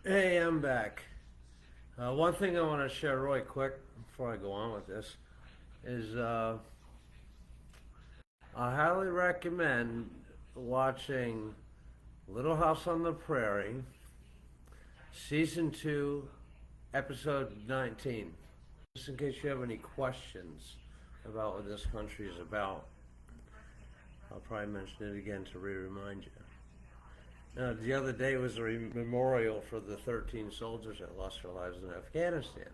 Hey, I'm back. One thing I want to share really quick before I go on with this is I highly recommend watching Little House on the Prairie, Season 2, Episode 19. Just in case you have any questions about what this country is about, I'll probably mention it again to remind you. The other day was a memorial for the 13 soldiers that lost their lives in Afghanistan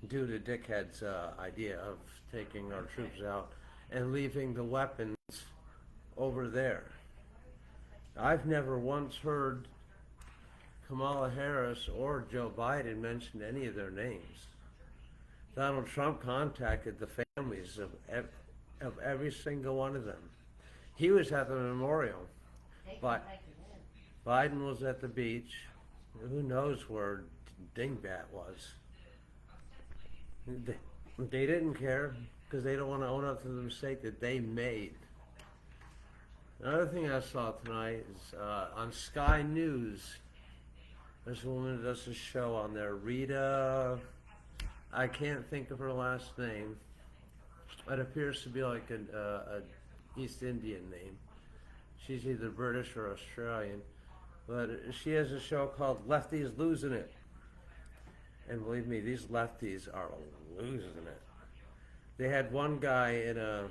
due to dickhead's idea of taking our troops out and leaving the weapons over there. I've never once heard Kamala Harris or Joe Biden mention any of their names. Donald Trump contacted the families of every single one of them. He was at the memorial, but Biden was at the beach. Who knows where Dingbat was? They didn't care because they don't want to own up to the mistake that they made. Another thing I saw tonight is on Sky News. There's a woman that does a show on there, Rita. I can't think of her last name. It appears to be like a East Indian name. She's either British or Australian, but she has a show called Lefties Losing It. And believe me, these lefties are losing it. They had one guy in a,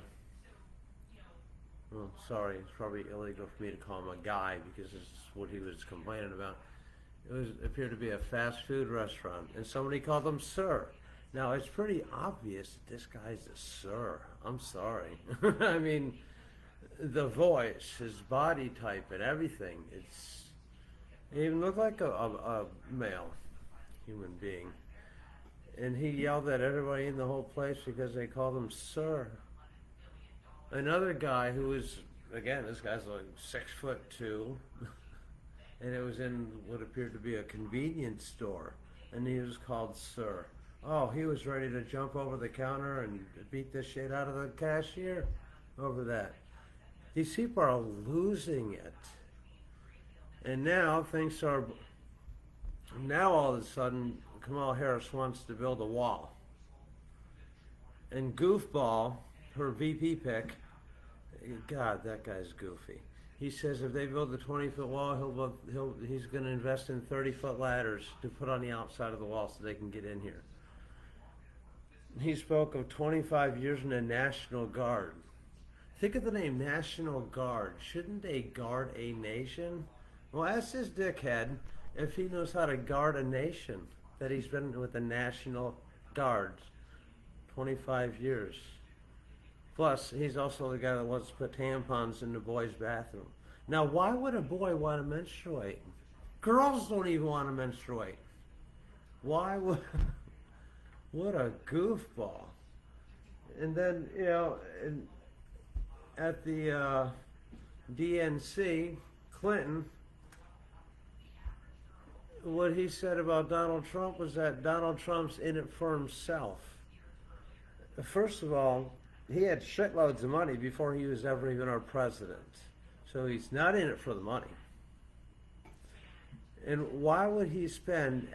oh, sorry, it's probably illegal for me to call him a guy because this is what he was complaining about. Appeared to be a fast food restaurant, and somebody called him sir. Now it's pretty obvious that this guy's a sir. I'm sorry. I mean, the voice, his body type, and everything. He even looked like a male human being. And he yelled at everybody in the whole place because they called him sir. Another guy who was, again, this guy's like 6'2", and it was in what appeared to be a convenience store, and he was called sir. Oh, he was ready to jump over the counter and beat the shit out of the cashier over that. These people are losing it. And now all of a sudden, Kamala Harris wants to build a wall. And Goofball, her VP pick, God, that guy's goofy. He says if they build the 20-foot wall, he's going to invest in 30-foot ladders to put on the outside of the wall so they can get in here. He spoke of 25 years in the National Guard. Think of the name National Guard. Shouldn't they guard a nation? Well, ask this dickhead if he knows how to guard a nation that he's been with the National Guard 25 years. Plus, he's also the guy that wants to put tampons in the boys' bathroom. Now, why would a boy want to menstruate? Girls don't even want to menstruate. Why would... What a goofball. And then, at the DNC, Clinton, what he said about Donald Trump was that Donald Trump's in it for himself. First of all, he had shitloads of money before he was ever even our president. So he's not in it for the money. And why would he spend...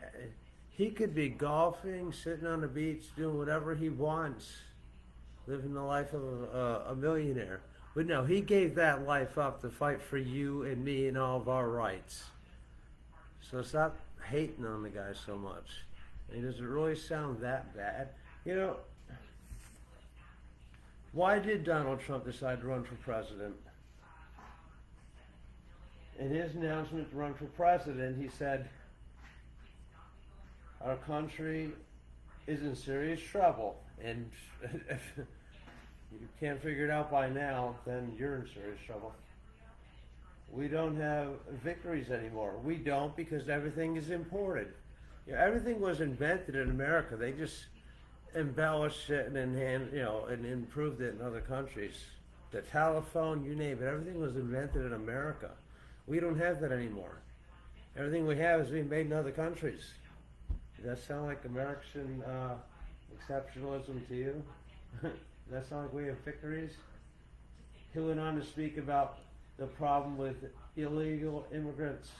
He could be golfing, sitting on the beach, doing whatever he wants, living the life of a millionaire. But no, he gave that life up to fight for you and me and all of our rights. So stop hating on the guy so much. And does it really sound that bad? Why did Donald Trump decide to run for president? In his announcement to run for president, he said, our country is in serious trouble, and if you can't figure it out by now, then you're in serious trouble. We don't have victories anymore. We don't because everything is imported. Everything was invented in America. They just embellished it and improved it in other countries. The telephone, you name it, everything was invented in America. We don't have that anymore. Everything we have is being made in other countries. Does that sound like American exceptionalism to you? Does that sound like we have victories? He went on to speak about the problem with illegal immigrants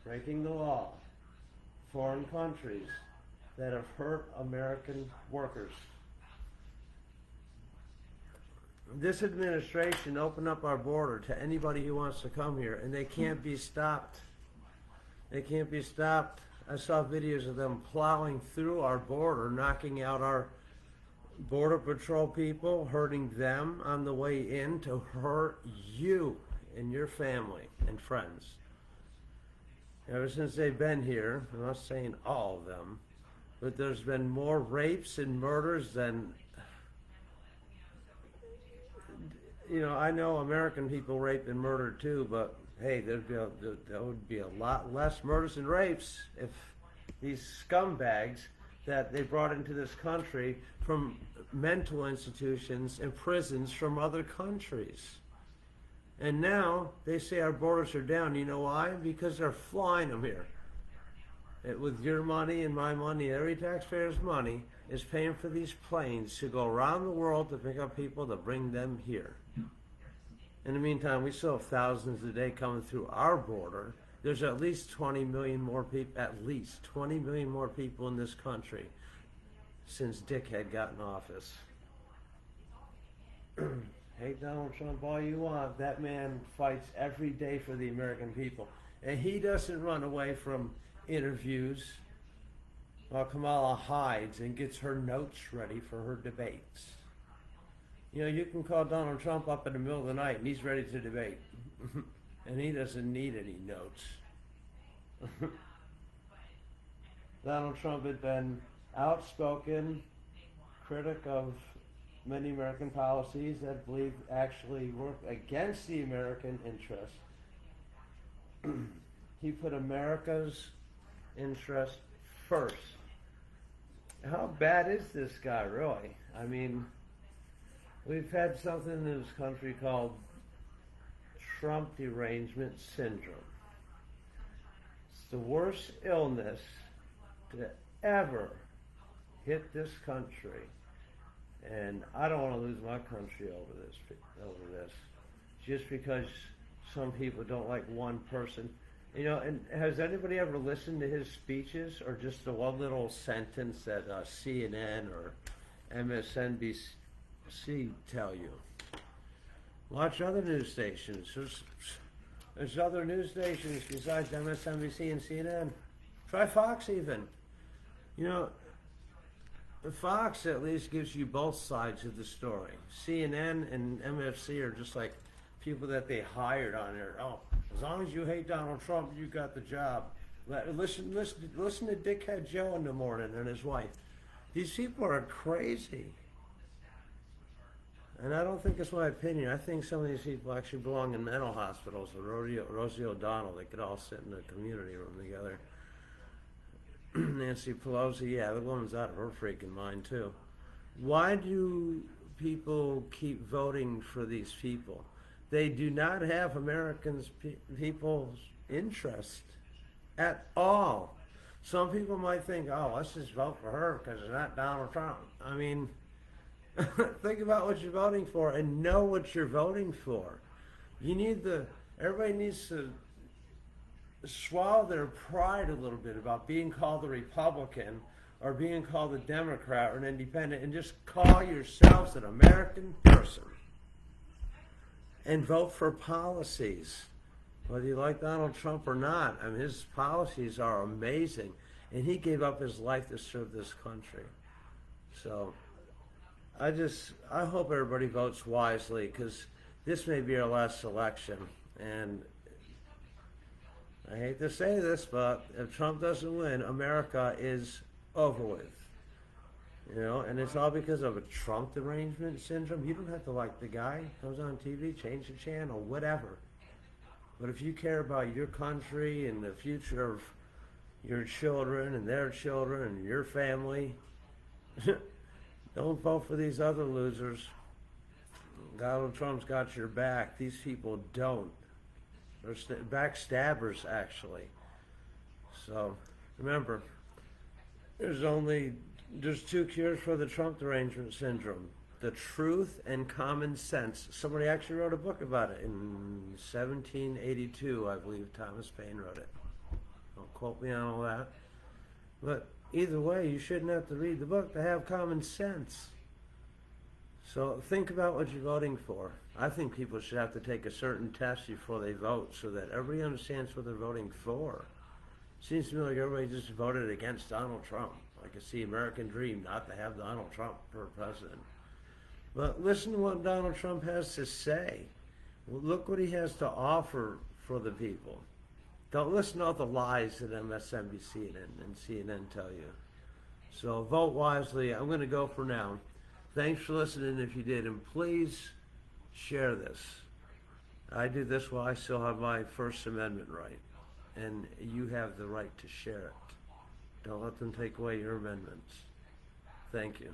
breaking the law. foreign countries that have hurt American workers. This administration opened up our border to anybody who wants to come here, and they can't be stopped. They can't be stopped. I saw videos of them plowing through our border, knocking out our Border Patrol people, hurting them on the way in to hurt you and your family and friends. Ever since they've been here, I'm not saying all of them, but there's been more rapes and murders than, I know American people rape and murder too, but hey, there would be a lot less murders and rapes if these scumbags that they brought into this country from mental institutions and prisons from other countries. And now they say our borders are down. You know why? Because they're flying them here. With your money and my money, every taxpayer's money is paying for these planes to go around the world to pick up people to bring them here. In the meantime, we still have thousands a day coming through our border. There's at least 20 million more people, in this country since Dick had gotten office. Hate Donald Trump all you want. That man fights every day for the American people. And he doesn't run away from interviews while Kamala hides and gets her notes ready for her debates. You can call Donald Trump up in the middle of the night and he's ready to debate. And he doesn't need any notes. Donald Trump had been outspoken critic of many American policies that believe actually work against the American interest. He put America's interest first. How bad is this guy, really? I mean, we've had something in this country called Trump derangement syndrome. It's the worst illness to ever hit this country. And I don't want to lose my country over this, just because some people don't like one person. And has anybody ever listened to his speeches, or just the one little sentence that CNN or MSNBC tell you? Watch other news stations. There's other news stations besides MSNBC and CNN. Try Fox even. Fox at least gives you both sides of the story. CNN and MFC are just like people that they hired on there. Oh, as long as you hate Donald Trump, you got the job. Listen to Dickhead Joe in the morning and his wife. These people are crazy. And I don't think it's my opinion. I think some of these people actually belong in mental hospitals. Rosie O'Donnell, they could all sit in a community room together. Nancy Pelosi, yeah, the woman's out of her freaking mind too. Why do people keep voting for these people? They do not have Americans' people's interest at all. Some people might think, oh, let's just vote for her because it's not Donald Trump. I mean, think about what you're voting for and know what you're voting for. Everybody needs to swallow their pride a little bit about being called a Republican or being called a Democrat or an independent, and just call yourselves an American person and vote for policies, whether you like Donald Trump or not. I mean, his policies are amazing, and he gave up his life to serve this country. So I hope everybody votes wisely, because this may be our last election. And I hate to say this, but if Trump doesn't win, America is over with. And it's all because of a Trump derangement syndrome. You don't have to like the guy. Comes on TV, change the channel, whatever. But if you care about your country and the future of your children and their children and your family, don't vote for these other losers. Donald Trump's got your back. These people don't. They're backstabbers, actually. So remember, there's two cures for the Trump derangement syndrome: the truth and common sense. Somebody actually wrote a book about it in 1782, I believe. Thomas Paine wrote it. Don't quote me on all that. But either way, you shouldn't have to read the book to have common sense. So think about what you're voting for. I think people should have to take a certain test before they vote so that everybody understands what they're voting for. Seems to me like everybody just voted against Donald Trump. Like it's the American dream not to have Donald Trump for president. But listen to what Donald Trump has to say. Look what he has to offer for the people. Don't listen to all the lies that MSNBC and CNN tell you. So vote wisely. I'm going to go for now. Thanks for listening if you did, and please share this. I do this while I still have my First Amendment right, and you have the right to share it. Don't let them take away your amendments. Thank you.